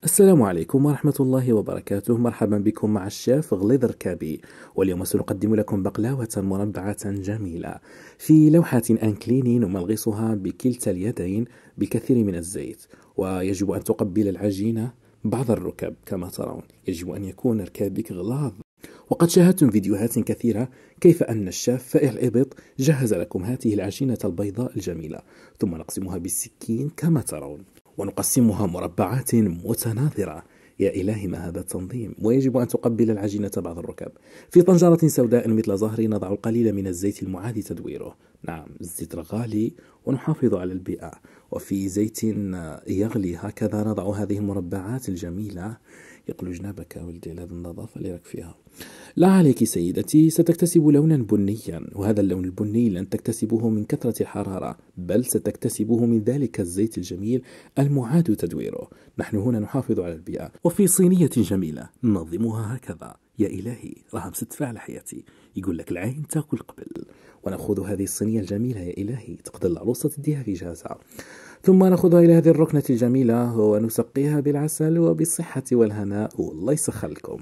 السلام عليكم ورحمة الله وبركاته. مرحبا بكم مع الشيف غليظ ركابي. واليوم سنقدم لكم بقلاوة مربعة جميلة في لوحة أنكليني نملغصها بكلتا اليدين بكثير من الزيت. ويجب أن تقبل العجينة بعض الركب كما ترون. يجب أن يكون ركابك غلاظ. وقد شاهدتم فيديوهات كثيرة كيف أن الشيف فائع الإبط جهز لكم هذه العجينة البيضاء الجميلة، ثم نقسمها بالسكين كما ترون ونقسمها مربعات متناظرة. يا إلهي ما هذا التنظيم! ويجب أن تقبل العجينة بعض الركب. في طنجرة سوداء مثل ظهري نضع القليل من الزيت المعاد تدويره. نعم، الزيت غالي ونحافظ على البيئة. وفي زيت يغلي هكذا نضع هذه المربعات الجميلة. يقل جنابك يا ولدي، هذه النظافة اللي راك فيها. لا عليك سيدتي، ستكتسب لونا بنيا، وهذا اللون البني لن تكتسبه من كثرة الحرارة، بل ستكتسبه من ذلك الزيت الجميل المعاد تدويره. نحن هنا نحافظ على البيئة. وفي صينية جميلة ننظمها هكذا. يا إلهي، راها مستفع لحياتي. يقول لك العين تاكل قبل. ونأخذ هذه الصينية الجميلة، يا إلهي، تقدر العروسة تديها في جهازها. ثم نأخذها إلى هذه الركنة الجميلة ونسقيها بالعسل وبالصحة والهناء، والله يسخلكم.